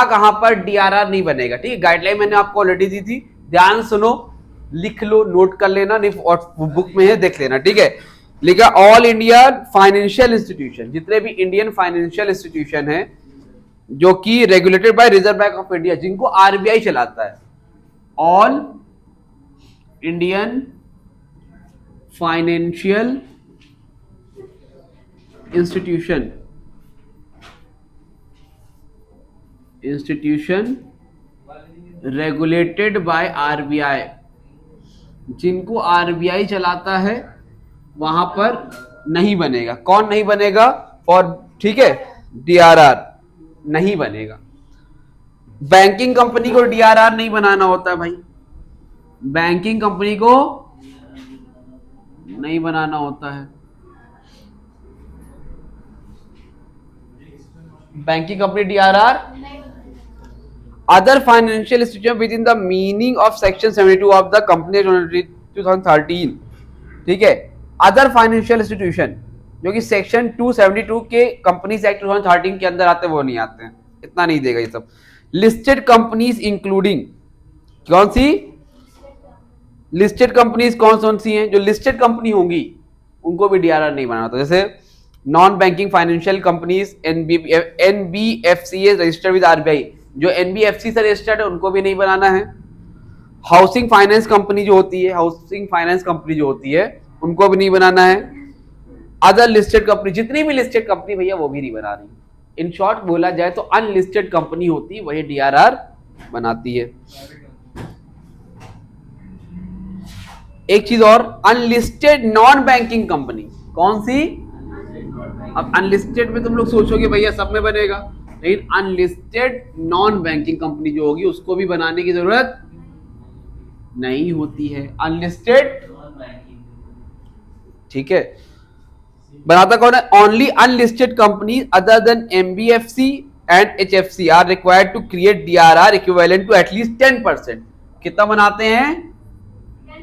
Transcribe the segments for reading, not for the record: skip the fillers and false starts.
कहां पर डीआरआर नहीं बनेगा, ठीक है। गाइडलाइन मैंने आपको ऑलरेडी दी थी, ध्यान सुनो, लिख लो, नोट कर लेना, नहीं बुक में है देख लेना, ठीक है। लिखा ऑल इंडिया फाइनेंशियल इंस्टीट्यूशन, जितने भी इंडियन फाइनेंशियल इंस्टीट्यूशन है जो कि regulated by reserve bank of India, जिनको आरबीआई चलाता है, all Indian financial institution regulated by RBI, जिनको आरबीआई चलाता है, वहां पर नहीं बनेगा। कौन नहीं बनेगा? फॉर, ठीक है, डीआरआर नहीं बनेगा। बैंकिंग कंपनी को डीआरआर नहीं बनाना होता है भाई, बैंकिंग कंपनी को नहीं बनाना होता है। Banking company DRR, other financial institution with in the meaning of section 72 of the company 2013, ठीक है। अदर फाइनेंशियल इंस्टीट्यूशन जो कि सेक्शन 272 के कंपनीज एक्ट 2013 के अंदर आते हैं, वो नहीं आते हैं, इतना नहीं देगा ये सब। लिस्टेड कंपनीज इंक्लूडिंग, कौन सी लिस्टेड कंपनीज कौन सी हैं? जो लिस्टेड कंपनी होंगी उनको भी डीआरआर नहीं बनाना होता, जैसे non banking financial companies, NBFC registered with RBI, जो एनबीएफसी से रजिस्टर्ड है उनको भी नहीं बनाना है। हाउसिंग फाइनेंस कंपनी जो होती है, हाउसिंग फाइनेंस कंपनी जो होती है उनको भी नहीं बनाना है। अदर लिस्टेड कंपनी, जितनी भी लिस्टेड कंपनी भैया वो भी नहीं बना रही। इन शॉर्ट बोला जाए तो अनलिस्टेड कंपनी होती है वही डीआरआर बनाती है। एक चीज और, अनलिस्टेड नॉन बैंकिंग कंपनी, कौन सी? अब अनलिस्टेड में तुम लोग सोचोगे भैया सब में बनेगा, लेकिन अनलिस्टेड नॉन बैंकिंग कंपनी जो होगी उसको भी बनाने की जरूरत नहीं होती है। अनलिस्टेड, ठीक है, बनाता कौन है? Only unlisted company other than NBFC and HFC are required to create DRR equivalent to at least 10%। कितना बनाते हैं?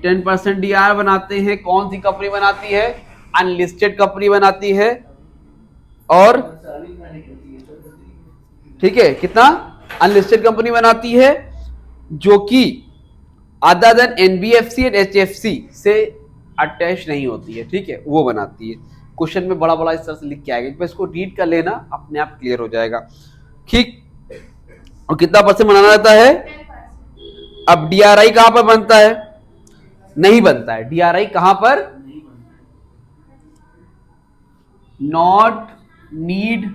10% डीआरआर बनाते हैं। कौन सी कंपनी बनाती है? अनलिस्टेड कंपनी बनाती है। और ठीक है, कितना? अनलिस्टेड कंपनी बनाती है जो कि other than NBFC and HFC से अटैच नहीं होती है, ठीक है, वो बनाती है। क्वेश्चन में बड़ा बड़ा इस तरह से लिख के आएगा, इसको रीड कर लेना, अपने आप क्लियर हो जाएगा, ठीक। और कितना परसेंट बनाना रहता है? अब डीआरआई कहां पर बनता है? नहीं बनता है। डीआरआई कहां पर? Not need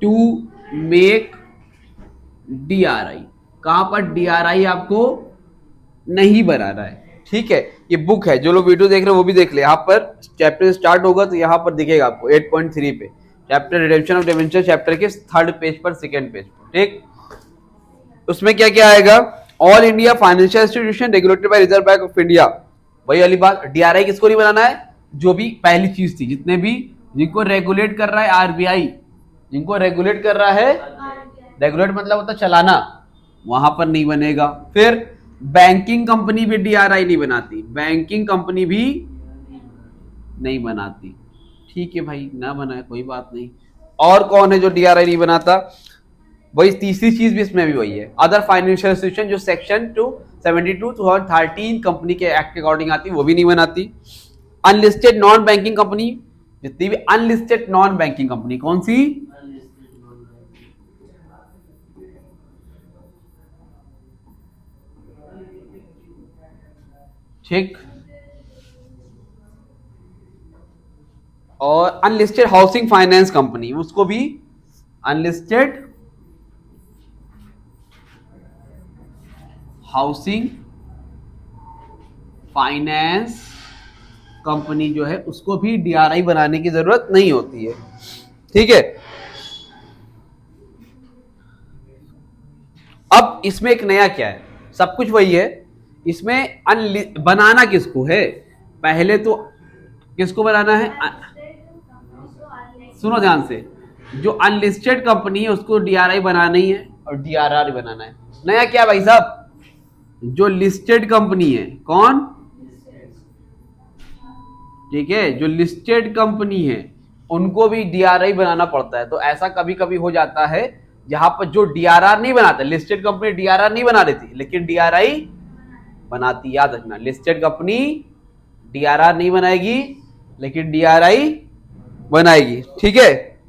to make DRI, कहां पर डीआरआई आपको नहीं बनाना है, ठीक है। ये बुक है, जो लोग वीडियो देख रहे हैं वो भी देख ले, यहां पर चैप्टर स्टार्ट होगा तो यहां पर दिखेगा आपको 8.3 पे, chapter redemption of debenture, chapter के 3rd पेज पर, 2nd पेज पर, ठीक। उसमें क्या क्या आएगा? All India financial institution regulated by reserve bank of India, वही वाली बात। डीआरआई किसको नहीं बनाना है? जो भी पहली चीज थी, जितने भी जिनको रेगुलेट कर रहा है आरबीआई, जिनको रेगुलेट कर रहा है, रेगुलेट मतलब होता है चलाना, वहां पर नहीं बनेगा। फिर बैंकिंग कंपनी भी डीआरआई नहीं बनाती, बैंकिंग कंपनी भी नहीं बनाती, ठीक है भाई, ना बनाए कोई बात नहीं। और कौन है जो डीआरआई नहीं बनाता? वही तीसरी चीज भी इसमें भी वही है, अदर फाइनेंशियल इंस्टीट्यूशन जो सेक्शन 272 2013 कंपनी के एक्ट के अकॉर्डिंग आती, वो भी नहीं बनाती। अनलिस्टेड नॉन बैंकिंग कंपनी, जितनी भी अनलिस्टेड नॉन बैंकिंग कंपनी, कौन सी? ठीक। और अनलिस्टेड हाउसिंग फाइनेंस कंपनी, उसको भी अनलिस्टेड हाउसिंग फाइनेंस कंपनी जो है उसको भी डीआरआई बनाने की जरूरत नहीं होती है, ठीक है। अब इसमें एक नया क्या है? सब कुछ वही है, इसमें बनाना किसको है? पहले तो किसको बनाना है? सुनो ध्यान से, जो अनलिस्टेड कंपनी है उसको डीआरआई बनाना ही है और डीआरआर बनाना है। नया क्या भाई साहब? जो लिस्टेड कंपनी है, कौन? ठीक है, जो लिस्टेड कंपनी है उनको भी डीआरआई बनाना पड़ता है। तो ऐसा कभी कभी हो जाता है यहाँ पर जो डीआरआर नहीं बनाता, लिस्टेड कंपनी डीआरआर नहीं बना रही थी लेकिन डीआरआई बनाती, याद रखना, लिस्टेड कंपनी डीआरआर नहीं बनाएगी लेकिन डीआरआई बनाएगी। ठीक है,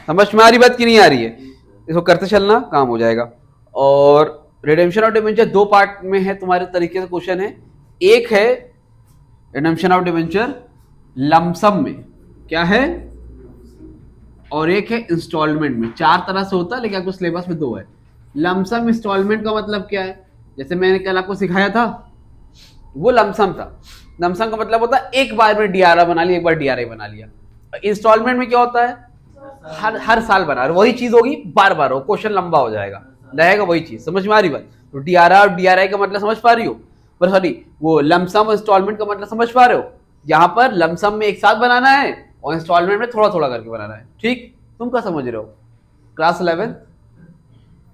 समझ में आ रही बात कि नहीं आ रही है? इसको करते चलना, काम हो जाएगा। और रिडेम्पशन ऑफ डिबेंचर दो पार्ट में है, तुम्हारे तरीके से क्वेश्चन है। एक है रिडेम्पशन ऑफ डिबेंचर लमसम में, क्या है, और एक है इंस्टॉलमेंट में। चार तरह से होता है लेकिन आपको सिलेबस में दो है। लमसम इंस्टॉलमेंट का मतलब क्या है, जैसे मैंने कल आपको सिखाया था वो लमसम था। लमसम का मतलब होता है एक बार में डीआरआर बना लिया, एक बार डीआरआई बना लिया। इंस्टॉलमेंट में क्या होता है, हर साल बना रहे, वही चीज होगी बार बार हो, क्वेश्चन लंबा हो जाएगा, रहेगा वही चीज। समझ में आ रही बात? तो डीआरआर और डीआरआई का मतलब समझ पा रही हो, पर सॉरी वो लमसम इंस्टॉलमेंट का मतलब समझ पा रहे हो? यहाँ पर लमसम में एक साथ बनाना है और इंस्टॉलमेंट में थोड़ा थोड़ा करके बनाना है। ठीक, तुम क्या समझ रहे हो? क्लास 11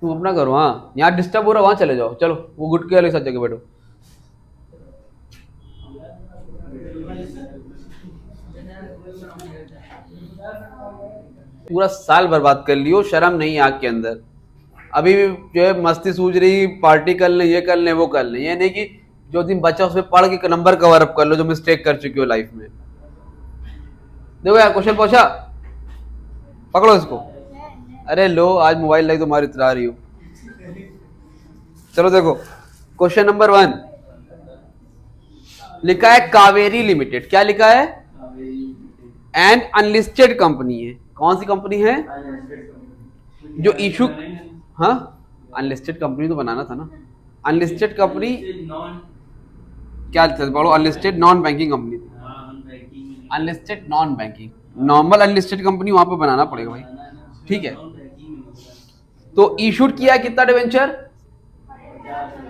तुम अपना करो। हाँ, यहाँ डिस्टर्ब हो रहा, वहां चले जाओ, चलो वो गुटके वाले साथ जगह बैठो। पूरा साल बर्बाद कर लियो, शर्म नहीं आग के अंदर। अभी भी जो है मस्ती सूझ रही, पार्टी कर ले, ये कर ले, वो कर ले, ये नहीं कि जो दिन बचा उसमें पढ़ के नंबर कवर अप कर लो जो मिस्टेक कर चुकी हो लाइफ में। देखो यार, क्वेश्चन पूछा, पकड़ो इसको। अरे लो, आज मोबाइल लाई तुम्हारी इतरा रही हो। चलो देखो, क्वेश्चन नंबर 1 लिखा है कावेरी लिमिटेड। क्या लिखा है? एन अनलिस्टेड कंपनी है। कौन सी कंपनी है? जो इशू, हाँ अनलिस्टेड कंपनी तो बनाना था ना। अनलिस्टेड कंपनी क्या बोलो? अनलिस्टेड नॉन बैंकिंग कंपनी थी। Unlisted non banking, normal unlisted company वहां पे बनाना पड़ेगा भाई। ठीक है, तो इशूड किया कितना डिवेंचर?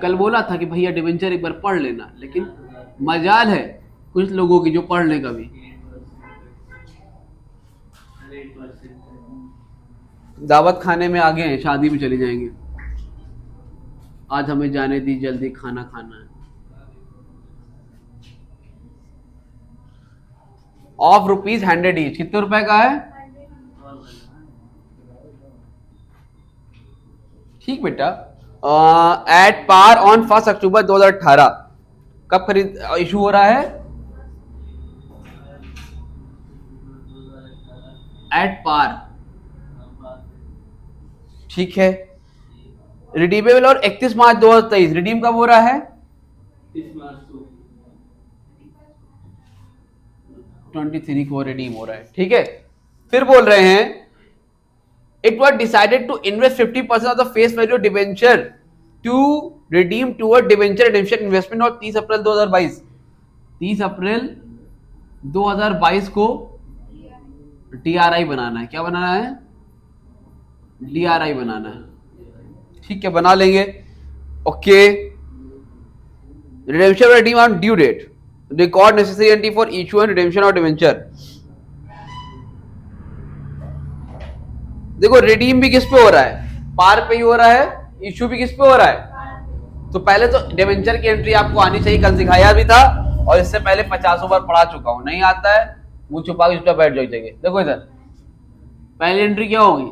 कल बोला था कि भैया डिवेंचर एक बार पढ़ लेना, लेकिन मजाल है कुछ लोगों की जो पढ़ ले कभी। दावत खाने में आगे हैं, शादी में चले जाएंगे। आज हमें जाने दी, जल्दी खाना खाना है। ऑफ ₹100 ईच, कितने रुपए का है? ठीक बेटा। At par on 1 October 2018। कब खरीद इशू हो रहा है? At par. ठीक है, रिडीमेबल और 31 मार्च 2023। रिडीम कब हो रहा है? 23 को रिडीम हो रहा है। ठीक है, फिर बोल रहे हैं it was decided to invest 50% of the face value debenture to redeem toward debenture redemption investment और 30 अप्रैल 2022। 30 अप्रैल 2022 को डीआरआई बनाना है। क्या बनाना है? डीआरआई बनाना है। ठीक है, बना लेंगे। Okay, redemption redeem on due date, record necessary entry for issue and redemption of debenture. देखो, रिडीम भी किस पे हो रहा है? पार पे ही हो रहा है। इशू भी किस पे हो रहा है? तो पहले तो डिवेंचर की एंट्री आपको आनी चाहिए, कल सिखाया भी था और इससे पहले 50 बार पढ़ा चुका हूं। नहीं आता है मुंह छुपा के बैठ जाइए। देखो इधर, पहली एंट्री क्या होगी?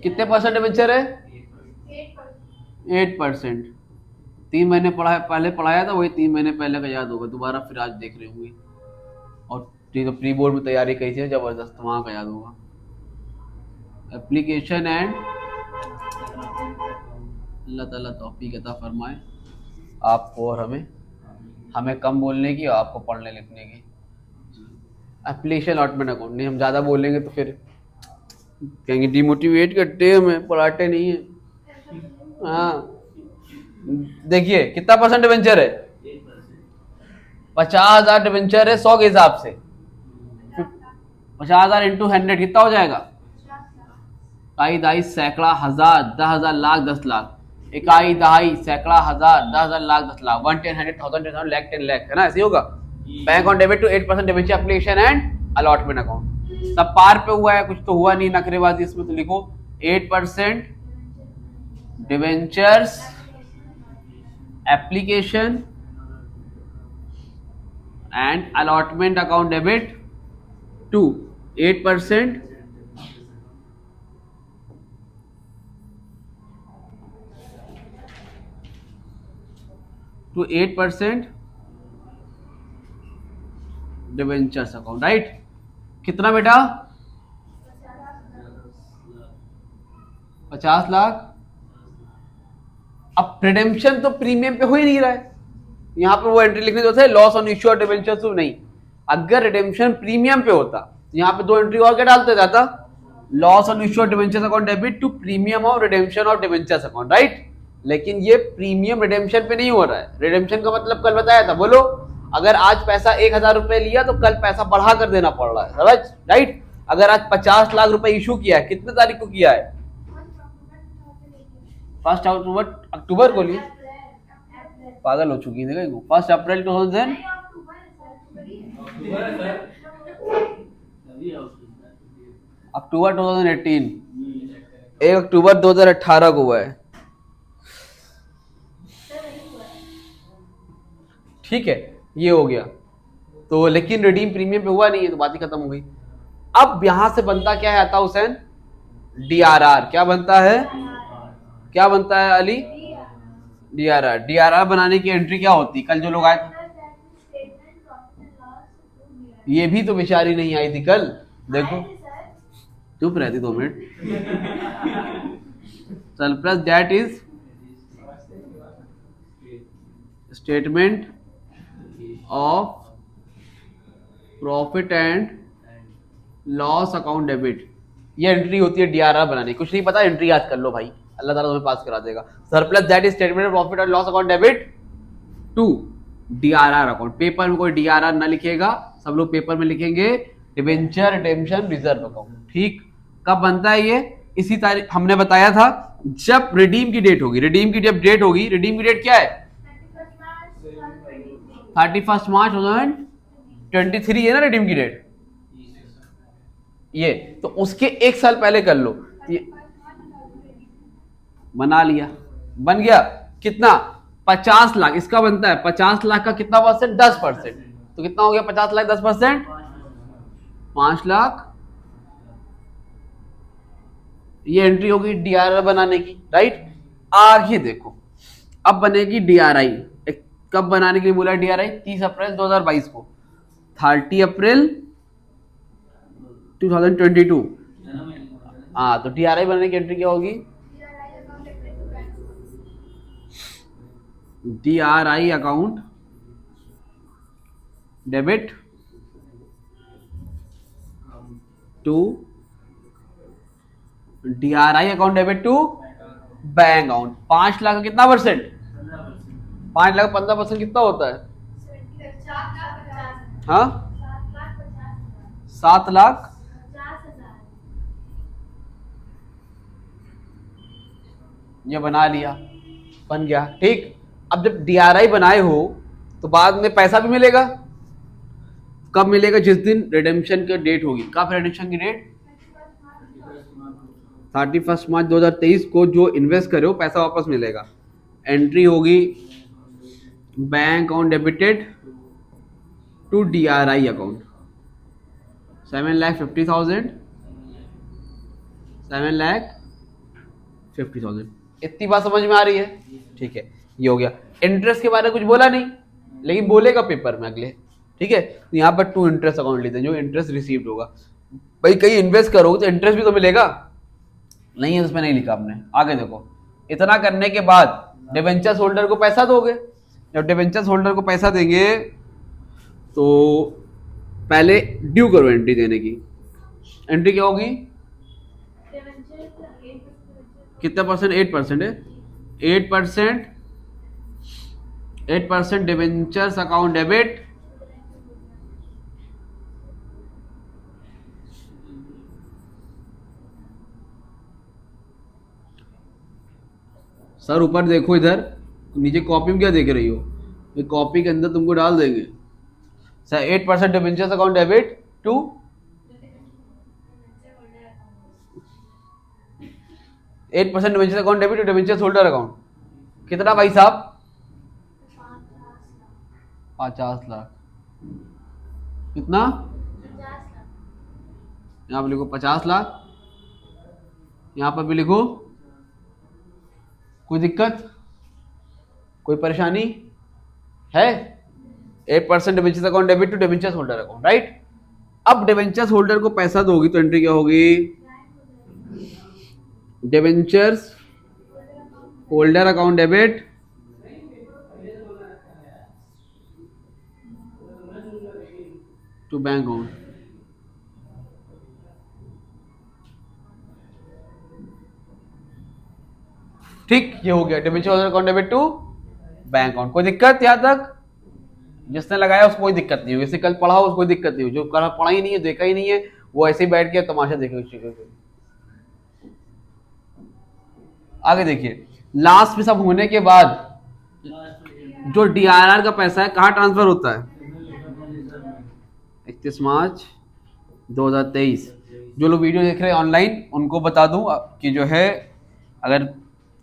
कितने परसेंट डिवेंचर है? 8%। 3 महीने पहले पढ़ाया था, वही 3 महीने पहले का याद होगा, दोबारा फिर आज देख रहे होंगे। और तो प्री बोर्ड में तैयारी करी थी जबरदस्त, वहां का याद होगा। एप्लीकेशन एंड अल्लाह ताला तौफीक अता फरमाए आपको और हमें कम बोलने की और आपको पढ़ने लिखने की। एप्लीकेशन अलॉटमेंट अकाउंट नहीं, हम ज़्यादा बोलेंगे तो फिर कहेंगे डिमोटिवेट करते हैं, हमें पढ़ाते नहीं है। हाँ, देखिए कितना परसेंट डिवेंचर है? 50,000 डिवेंचर है 100 के हिसाब से। 50,000 इंटू 100 कितना हो जाएगा? इकाई, दहाई, सैकड़ा, हजार, 10,000, लाख, 10 लाख। इकाई, दहाई, सैकड़ा, हजार, 10,000, लाख, 10 लाख। 1, 10, 100, 1000, 10,000, लाख, 10 लाख, है ना? ऐसे होगा। Bank on debit to 8% debenture application and allotment account. सब पार पे हुआ है, कुछ तो हुआ नहीं नखरेबाजी इसमें, तो लिखो 8% debentures application and allotment account debit to 8% to 8% debentures account, right. कितना बेटा? 50 लाख। अब रिडेम्पशन तो प्रीमियम पे हो ही नहीं रहा है, यहां पर वो एंट्री लिखनी तो थे loss on issue of debentures तो नहीं। अगर रिडेम्पशन प्रीमियम पे होता तो यहाँ पे दो एंट्री और क्या डालते जाता, loss on issue of debentures account debit to premium of redemption of debentures account, right. लेकिन ये प्रीमियम रिडेम्पशन पे नहीं हो रहा है। रिडेम्पशन का मतलब कल बताया था, बोलो। अगर आज पैसा 1000 रुपए लिया तो कल पैसा बढ़ा कर देना पड़ रहा है, समझ, राइट। अगर आज 50 लाख रुपए इशू किया है, कितने तारीख को किया है? 1 अक्टूबर को लिए, पागल हो चुकी है 1 अप्रैल 2000 अक्टूबर 2018, 1 अक्टूबर 2018 को हुआ है, ठीक है। ये हो गया तो, लेकिन रिडीम प्रीमियम पे हुआ नहीं है तो बात ही खत्म हो गई। अब यहां से बनता क्या है आता हुसैन? डीआरआर। क्या बनता है? क्या बनता है अली? डीआरआर। डीआरआर बनाने की एंट्री क्या होती? कल जो लोग आए थे, ये भी तो बेचारी नहीं आई थी कल, देखो। चुप रहती 2 minute. Surplus that is statement of profit and loss account debit. ये एंट्री होती है डीआरआर बनाने। कुछ नहीं पता, एंट्री याद कर लो भाई, अल्लाह ताला तुम्हें पास करा देगा। Surplus that is statement of profit and loss account debit to DRR account. Paper में कोई डीआरआर ना लिखेगा, सब लोग पेपर में लिखेंगे डिबेंचर रिडेम्पशन रिजर्व अकाउंट, ठीक। कब बनता है ये? इसी तारीख हमने बताया था जब रिडीम की डेट होगी। रिडीम की जब डेट होगी, रिडीम की डेट क्या है? 31 मार्च 2023 है ना रिडीम की डेट, ये तो उसके 1 साल पहले कर लो। ये बना लिया, बन गया। कितना? 50 लाख। इसका बनता है 50 लाख का कितना परसेंट? 10%। तो कितना हो गया 50 लाख 10%? 5 लाख। ये एंट्री होगी डीआरआर बनाने की, राइट। आगे देखो, अब बनेगी डीआरआई। कब बनाने के लिए बोला डीआरआई? 30 अप्रैल 2022 को। 30 अप्रैल 2022। हाँ, तो डीआरआई बनाने की एंट्री क्या होगी? DRI account debit to DRI account debit to bank account. 5 lakh का कितना परसेंट? 5 लाख 15% कितना होता है? हाँ, 7 लाख। ये बना लिया, बन गया, ठीक। अब जब डीआरआई बनाए हो तो बाद में पैसा भी मिलेगा। कब मिलेगा? जिस दिन रिडेम्पशन की डेट होगी। कब रिडेम्पशन की डेट? 31 मार्च 2023 को जो इन्वेस्ट करे हो पैसा वापस मिलेगा। एंट्री होगी bank account debited to DRI account 7,50,000 7,50,000। इतनी बात समझ में आ रही है? ठीक है, ये हो गया। इंटरेस्ट के बारे में कुछ बोला नहीं, लेकिन बोलेगा पेपर में अगले, ठीक है। तो यहाँ पर टू इंटरेस्ट अकाउंट लेते हैं, जो इंटरेस्ट रिसीव्ड होगा। भाई कहीं इन्वेस्ट करोगे तो इंटरेस्ट भी तो मिलेगा, नहीं है उसमें नहीं लिखा आपने। आगे देखो, इतना करने के बाद डिबेंचर्स होल्डर को पैसा दोगे। जब डिबेंचर्स होल्डर को पैसा देंगे तो पहले ड्यू करो एंट्री देने की। एंट्री क्या होगी? कितना परसेंट? 8% है। 8% डिबेंचर्स अकाउंट डेबिट सर ऊपर देखो, इधर नीचे कॉपी में क्या देख रही हो? ये कॉपी के अंदर तुमको डाल देंगे sir. 8% debentures account debit to 8% debentures account debit to debentures holder account. कितना भाई साहब? 50 लाख। कितना? यहाँ पर लिखो 50 लाख, यहाँ पर भी लिखो। कोई दिक्कत? कोई परेशानी? है 8% debentures account debit to debentures holder account, right. अब डिवेंचर्स होल्डर को पैसा दोगी तो एंट्री क्या होगी, debentures holder account debit to bank account. ठीक, ये हो गया debenture holder account debit to bank account. कोई दिक्कत यहां तक? जिसने लगाया उसको कोई दिक्कत नहीं होगी, कल पढ़ा हो उसको कोई दिक्कत नहीं हो, जो कल पढ़ा ही नहीं है देखा ही नहीं है वो ऐसे ही बैठ के तमाशा देखे उस चीज को। आगे देखिए, लास्ट में सब होने के बाद जो डीआरआर का पैसा है कहाँ ट्रांसफर होता है, 31 मार्च 2023। जो लोग वीडियो देख रहे हैं ऑनलाइन उनको बता दूं कि जो है अगर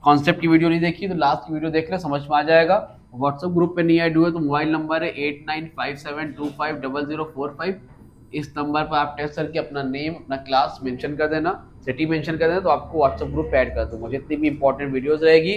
कॉन्सेप्ट की वीडियो नहीं देखी तो लास्ट की वीडियो देख ले, समझ में आ जाएगा। व्हाट्सएप ग्रुप पे नहीं ऐड हुए तो मोबाइल नंबर है 8957250045। इस नंबर पर आप टेक्स्ट करके अपना नेम अपना क्लास मेंशन कर देना, सिटी मेंशन कर देना, तो आपको व्हाट्सएप ग्रुप पे ऐड कर दूंगा। जितनी भी इंपॉर्टेंट वीडियोस रहेगी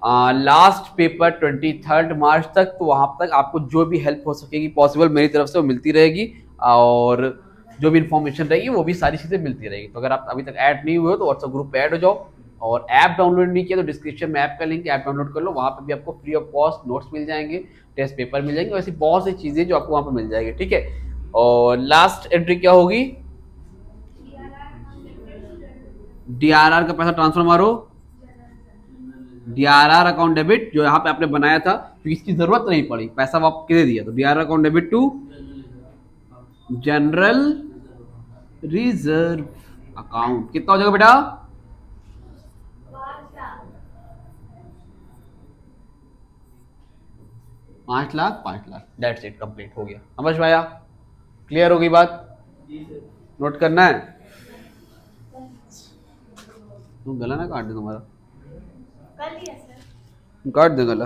लास्ट पेपर 23 मार्च तक, तो वहां तक आपको जो भी हेल्प हो सकेगी पॉसिबल मेरी तरफ से वो मिलती रहेगी, और जो भी इंफॉर्मेशन रहेगी वो भी सारी चीजें मिलती रहेगी। तो अगर आप अभी तक ऐड नहीं हुए हो तो व्हाट्सएप ग्रुप पे ऐड हो जाओ, और ऐप डाउनलोड नहीं किया तो डिस्क्रिप्शन में ऐप का लिंक, ऐप डाउनलोड कर लो, वहां पे भी आपको फ्री ऑफ कॉस्ट नोट्स मिल जाएंगे, टेस्ट पेपर मिल जाएंगे, ऐसी बहुत सी चीजें जो आपको वहां पे मिल जाएगी, ठीक है। और लास्ट एंट्री क्या होगी, डीआरआर का पैसा ट्रांसफर मारो, डीआरआर अकाउंट डेबिट जो यहाँ पे आपने बनाया था क्योंकि इसकी जरूरत नहीं पड़ी, पैसा वापस किसे दिया, तो DRR account debit to general reserve account. कितना हो जाएगा बेटा, 5 lakh, 5 lakh, that's it, complete हो गया। समझ में आया, क्लियर हो गई बात, नोट करना है। तुम गला ना काट दे, तुम्हारा काट दे गला।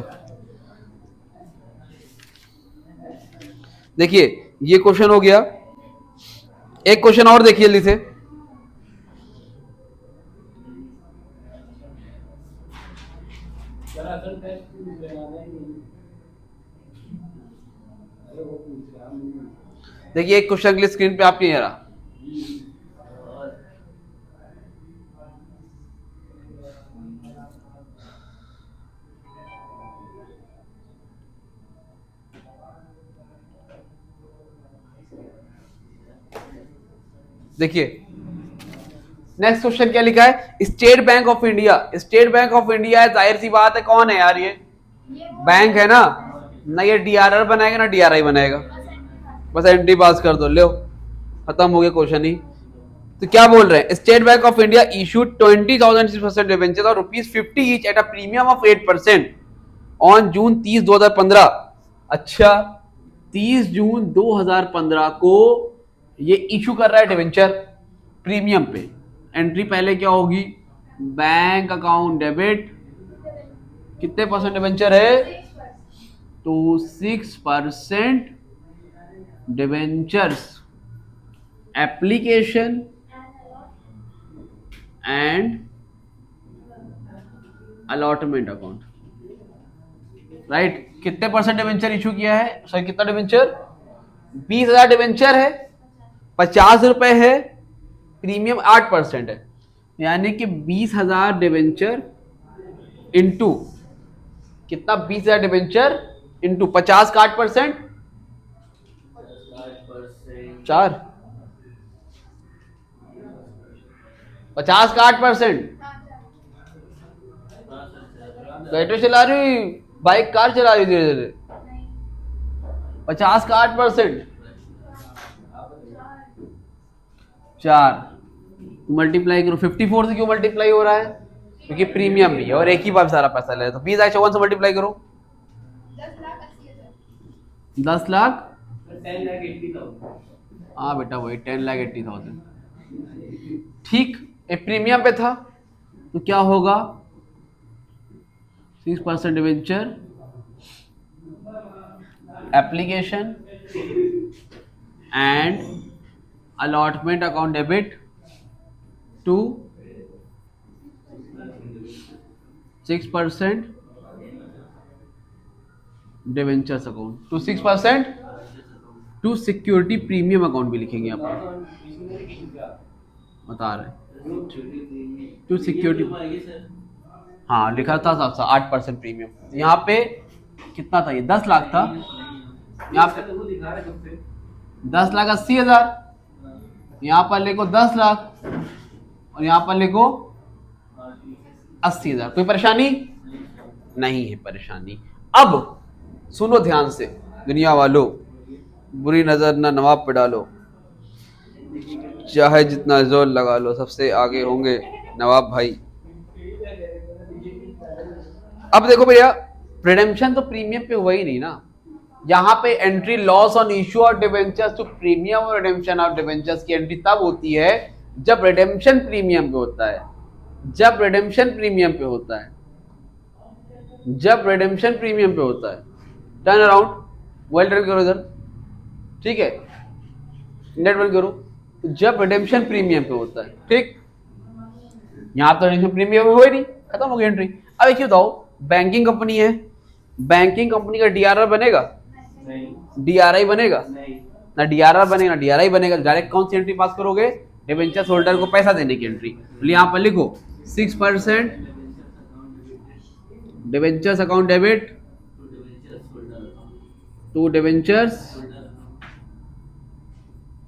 देखिए ये क्वेश्चन हो गया, एक क्वेश्चन और देखिए जल्दी से। देखिए एक क्वेश्चन अगली स्क्रीन पे आपके रहा, देखिए नेक्स्ट क्वेश्चन क्या लिखा है, state bank of India. State bank of India जाहिर सी बात है कौन है यार, ये बैंक है ना, ना ये डीआरआर बनाएगा ना डीआरआई बनाएगा, बस एंट्री पास कर दो, लो खत्म हो गया क्वेश्चन ही। तो क्या बोल रहे हैं, state bank of India issued 20,000 debentures और ₹50 each at a premium of 8% on June 30, 2015। अच्छा 30 जून 2015 को ये इशू कर रहा है डिवेंचर प्रीमियम पे। एंट्री पहले क्या होगी, बैंक अकाउंट डेबिट, कितने परसेंट डिवेंचर है, तो 6% debentures application and allotment account, right. कितने परसेंट डिवेंचर इशू किया है, सर कितना डिवेंचर, 20,000 डिवेंचर है, 50 रुपए है, प्रीमियम 8% है, यानी कि 20,000 डिवेंचर इंटू कितना, 20,000 डिवेंचर इंटू 50 का 8%, 4, 50 का 8%। बैटरी चला रही, बाइक कार चला रही धीरे धीरे, 50 का 8%, 4 मल्टीप्लाई करो, 54 से क्यों मल्टीप्लाई हो रहा है, क्योंकि प्रीमियम भी है और एक ही बार सारा पैसा ले, तो 20,054 से मल्टीप्लाई करो, 10 लाख, हाँ बेटा वही 10,80,000। ठीक, एक प्रीमियम पे था तो क्या होगा, 6% debenture application and allotment account debit to 6% debentures account to 6% to security premium account भी लिखेंगे यहाँ पर, बता रहे हैं टू सिक्योरिटी। हाँ लिखा था साफ साफ 8% प्रीमियम। यहाँ पे कितना था, ये 10 लाख था, यहाँ पे 10,80,000, यहाँ पर लिखो 10 लाख और यहाँ पर लिखो 80,000। कोई परेशानी नहीं है परेशानी। अब सुनो ध्यान से दुनिया वालों, बुरी नजर ना नवाब पे डालो, चाहे जितना जोर लगा लो, सबसे आगे होंगे नवाब भाई। अब देखो भैया, रिडेम्पशन तो प्रीमियम पे हुआ ही नहीं ना। यहाँ पे entry loss on issue of debentures to premium और रिडेम्पशन ऑफ डिवेंचर्स की एंट्री तब होती है जब रिडेम्पशन प्रीमियम पे होता है, जब रिडेम्पशन प्रीमियम पे होता है, जब रिडेम्पशन प्रीमियम पे होता है। टर्न अराउंड, मोबाइल टर्न करो इधर, ठीक है, नेट बंद करो। तो जब रिडेम्पशन प्रीमियम पे होता है, ठीक, यहाँ तो रिडेम्पशन प्रीमियम हुआ ही नहीं, खत्म हो गई एंट्री। अब एक बताओ, बैंकिंग कंपनी है, बैंकिंग कंपनी का डीआरआर बनेगा? नहीं। डीआरआई बनेगा? नहीं। ना डीआरआर बनेगा ना डीआरआई बनेगा। डायरेक्ट कौन सी एंट्री पास करोगे? डिवेंचर्स होल्डर को पैसा देने की एंट्री। यहाँ पर लिखो 6% debentures account debit to debentures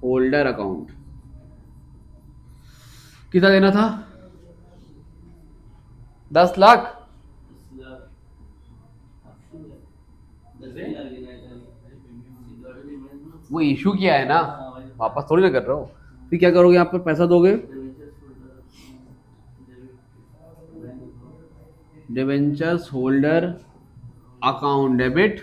holder account. कितना देना था? 10 लाख। वो इशू किया है ना, वापस थोड़ी ना कर रहा हूँ। फिर क्या करोगे, यहाँ पर पैसा दोगे, डिवेंचर्स होल्डर अकाउंट डेबिट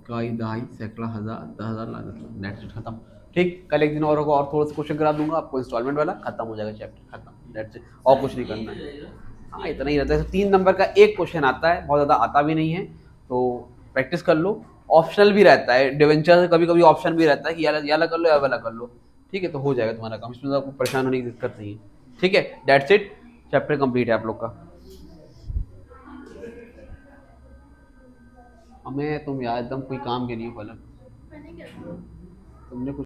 काई दहाई सैकड़ा हजार 10,000 लागत, नेट खत्म। ठीक, कल एक दिन और होगा और थोड़ा सा क्वेश्चन करा दूंगा आपको इंस्टॉलमेंट वाला, खत्म हो जाएगा चैप्टर, खत्म, दैट्स इट, और कुछ नहीं करना है। हाँ इतना ही रहता है, 3 नंबर का एक क्वेश्चन आता है, बहुत ज़्यादा आता भी नहीं है, तो प्रैक्टिस कर लो। ऑप्शनल भी रहता है, डिवेंचर कभी कभी ऑप्शन भी रहता है कि या वाला कर लो या वाला कर लो, ठीक है, तो हो जाएगा तुम्हारा काम, इसमें आपको परेशान होने की दिक्कत नहीं है। ठीक है, दैट्स इट, चैप्टर कंप्लीट है आप लोग का। हमें तुम यार एकदम कोई काम के नहीं हो, पलक तुमने कुछ